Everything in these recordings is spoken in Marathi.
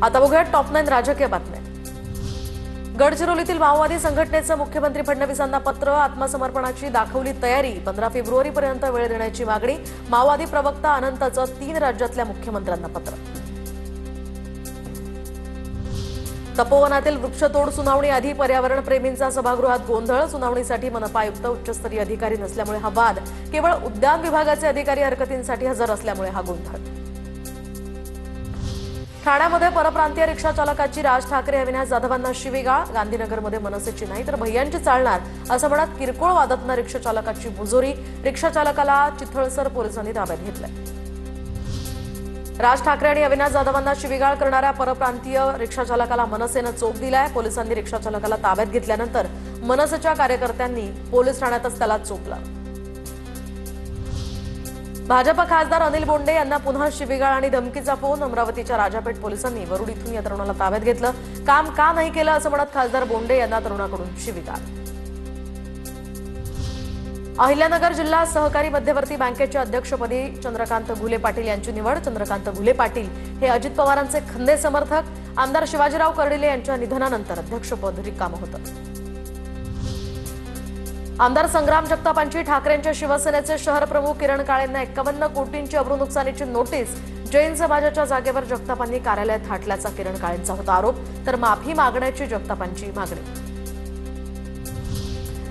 आता बघूया टॉप 9 राजकीय बातम्या। गडचिरोलीतील माओवादी संघटनेचं मुख्यमंत्री फडणवीसांना पत्र, आत्मसमर्पणाची दाखवली तयारी, 15 फेब्रुवारीपर्यंत वेळ देण्याची मागणी। माओवादी प्रवक्ता अनंतचं 3 राज्यातल्या मुख्यमंत्र्यांना पत्र। तपोवनातील वृक्षतोड सुनावणी आधी पर्यावरण प्रेमींचा सभागृहात गोंधळ, सुनावणीसाठी मनपा आयुक्त उच्चस्तरीय अधिकारी नसल्यामुळे हा वाद, केवळ उद्यान विभागाचे अधिकारी हरकतींसाठी हजर असल्यामुळे हा गोंधळ। ठाण्यामध्ये परप्रांतीय रिक्षा चालकाची राज ठाकरे अविनाश जाधवांना शिवीगाळ, गांधीनगरमध्ये मनसेची नाही तर भैयांची चालणार असं म्हणत किरकोळ वादातनं रिक्षा चालकाची मुजोरी, रिक्षा चालकाला चिथळसर पोलिसांनी ताब्यात घेतलंय। राज ठाकरे आणि अविनाश जाधवांना शिवीगाळ करणाऱ्या परप्रांतीय रिक्षा चालकाला मनसेनं चोप दिलाय। पोलिसांनी रिक्षा चालकाला ताब्यात घेतल्यानंतर मनसेच्या कार्यकर्त्यांनी पोलीस ठाण्यातच त्याला चोपलं। भाजप खासदार अनिल बोंडे यांना पुन्हा शिवीगाळ आणि धमकीचा फोन, अमरावतीच्या राजापेठ पोलिसांनी वरुड इथून या तरुणाला ताब्यात घेतलं। काम का नाही केलं असं म्हणत खासदार बोंडे यांना तरुणाकडून शिवीगाळ। अहिल्यानगर जिल्हा सहकारी मध्यवर्ती बँकेच्या अध्यक्षपदी चंद्रकांत घुले पाटील यांची निवड। चंद्रकांत घुले पाटील हे अजित पवारांचे खंदे समर्थक। आमदार शिवाजीराव कर्डिले यांच्या निधनानंतर अध्यक्षपद रिकामं होतं। आमदार संग्राम जगतापांची ठाकरेंच्या शिवसेनेचे शहर प्रमुख किरण काळेंना 51 कोटींची अब्रू नुकसानीची नोटीस। जैन समाजाच्या जागेवर जगतापांनी कार्यालय थाटल्याचा किरण काळेंचा होता आरोप, तर माफी मागण्याची जगतापांची मागणी।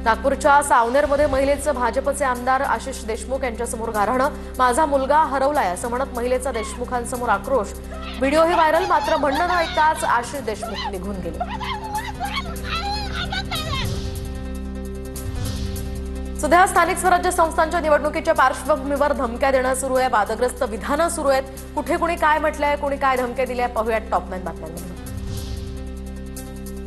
नागपूरच्या सावनेरमध्ये महिलेचं भाजपचे आमदार आशिष देशमुख यांच्यासमोर गाऱ्हाणं, माझा मुलगा हरवलाय असं म्हणत महिलेचा देशमुखांसमोर आक्रोश। व्हिडिओही व्हायरल, मात्र म्हणणं न ऐकताच आशिष देशमुख निघून गेले। सध्या स्थानिक स्वराज्य संस्थांच्या निवडणुकीच्या पार्श्वभूमीवर धमक्या देणं सुरू आहे, वादग्रस्त विधानं सुरू आहेत। कुठे कुणी काय म्हटलंय, कुणी काय धमक्या दिल्या, पाहूयात टॉप 9 बातम्यांमध्ये।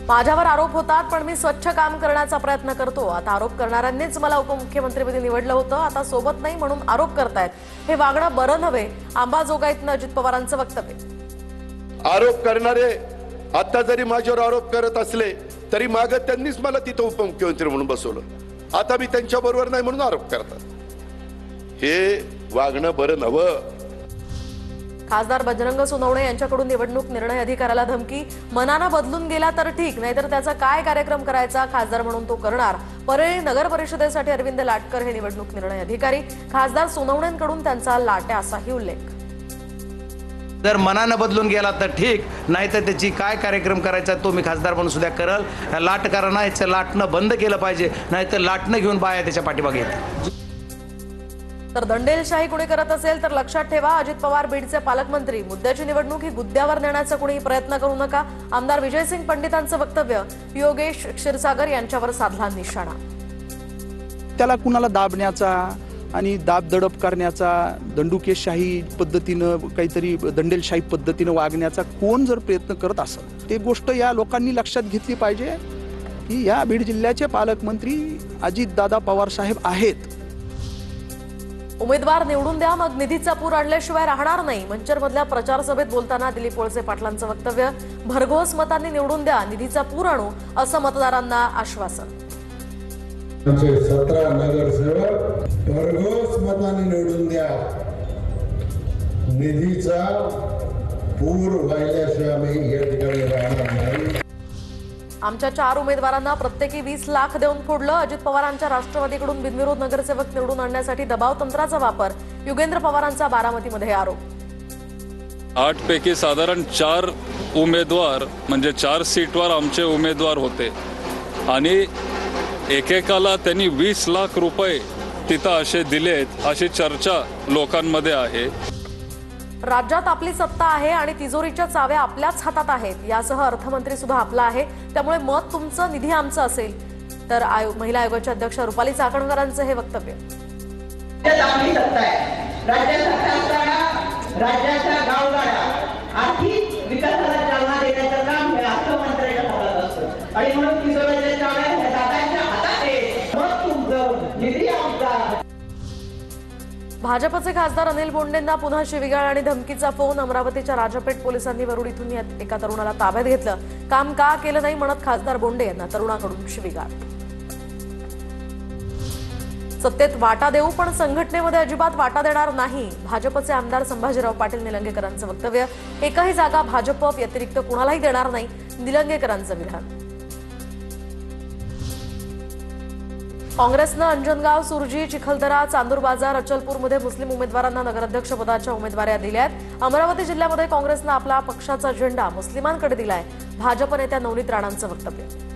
माझ्यावर आरोप होतात पण मी स्वच्छ काम करण्याचा प्रयत्न करतो। आता आरोप करणाऱ्यांनीच मला उपमुख्यमंत्रीपदी निवडलं होतं, आता सोबत नाही म्हणून आरोप करतायत, हे वागणं बरं नव्हे। अंबाजोगाईतनं अजित पवारांचं वक्तव्य। आरोप करणारे आता जरी माझ्यावर आरोप करत असले तरी मागे त्यांनीच मला तिथं उपमुख्यमंत्री म्हणून बसवलं, आता मी त्यांच्या बरोबर नाही म्हणून आरोप करतात, हे वागणं बरं नव्हं। खासदार बजरंग सोनवणे यांच्याकडून निवडणूक निर्णय अधिकाऱ्याला धमकी, मनानं बदलून गेला तर ठीक, नाहीतर त्याचा काय कार्यक्रम करायचा, खासदार म्हणून तो करणार। परळी नगर परिषदेसाठी अरविंद लाटकर हे निवडणूक निर्णय अधिकारी, खासदार सोनवणेंकडून त्यांचा लाट्या असाही उल्लेख। जर मनानं बदलून गेला तर ठीक, नाहीतर त्याची काय कार्यक्रम करायचा तो मी खासदार म्हणून सुद्धा करल। लाटकारांना याचं लाटणं बंद केलं पाहिजे, नाहीतर लाटणं घेऊन बाया त्याच्या पाठीमागे येतील। तर दंडेलशाही कुणी करत असेल तर लक्षात ठेवा, अजित पवार बीडचे पालकमंत्री, मुद्द्याची निवडणूक ही गुद्द्यावर नेण्याचा कुणी प्रयत्न करू नका। आमदार विजयसिंग पंडितांचं वक्तव्य, योगेश क्षीरसागर यांच्यावर साधला निशाणा। त्याला कुणाला दाबण्याचा आणि दाब दडप करण्याचा, दंडुकेशाही पद्धतीनं काहीतरी दंडेलशाही पद्धतीनं वागण्याचा कोण जर प्रयत्न करत असेल, ते गोष्ट या लोकांनी लक्षात घेतली पाहिजे की या बीड जिल्ह्याचे पालकमंत्री अजितदादा पवार साहेब आहेत। उमेदवार निवडून द्या, मग निधीचा पूर आणल्याशिवाय राहणार नाही। मंचरमधल्या प्रचार सभेत बोलताना दिलीप वळसे पाटलांचं वक्तव्य, भरघोस मतांनी निवडून द्या, निधीचा पूर आणू असं मतदारांना आश्वासन। 17 नगरसेवक भरघोस मतांनी निवडून द्या, निधीचा पूर व्हायल्याशिवाय आम्ही या ठिकाणी राहणार नाही। आमच्या 4 उमेदवारांना प्रत्येकी 20 लाख देऊन फोडलं, अजित पवारांच्या राष्ट्रवादीकडून बिनविरोध नगरसेवक निवडून आणण्यासाठी दबाव तंत्राचा वापर, युगेंद्र पवारांचा बारामतीमध्ये आरोप। 8 पैकी साधारण 4 उमेदवार म्हणजे 4 सीटवर आमचे उमेदवार होते आणि एकेकाला त्यांनी 20 लाख रुपये तिथं असे दिलेत, अशी चर्चा लोकांमध्ये आहे। राज्यात आपली सत्ता आहे आणि तिजोरीच्या चाव्या आपल्याच हातात आहेत, यासह अर्थमंत्री सुद्धा आपला आहे, त्यामुळे मत तुमचं, निधी आमचं असेल। तर महिला आयोगाच्या अध्यक्ष रुपाली चाकणकरांचं हे वक्तव्य। आपली सत्ता आहे, राज्याच्या गावगाड्या आर्थिक विकासाला चालना देण्याचं काम हे अर्थमंत्र्यांच्या हातात असतं आणि म्हणून तिजोरीच्या चाव्या ह्या दादांच्या हातात आहेत, मत तुमचं, निधी आमचा। भाजपचे खासदार अनिल बोंडेंना पुन्हा शिवीगाळ आणि धमकीचा फोन, अमरावतीच्या राजापेठ पोलिसांनी वरुड इथून एका तरुणाला ताब्यात घेतलं। काम का केलं नाही म्हणत खासदार बोंडे यांना तरुणाकडून शिवीगाळ। सत्तेत वाटा देऊ पण संघटनेमध्ये अजिबात वाटा देणार नाही. भाजपचे आमदार संभाजीराव पाटील निलंगेकरांचं वक्तव्य. एकही जागा भाजप व्यतिरिक्त कुणालाही देणार नाही, निलंगेकरांचं विधान. काँग्रेसनं अंजनगाव, सुरजी, चिखलदरा, चांदूर बाजार, अचलपूरमध्ये मुस्लिम उमेदवारांना नगराध्यक्षपदाच्या उमेदवाऱ्या दिल्या आहेत. अमरावती जिल्ह्यामध्ये काँग्रेसनं आपला पक्षाचा झेंडा मुस्लिमांकडे दिलाय. भाजप नेत्या नवनीत राणांचं वक्तव्य.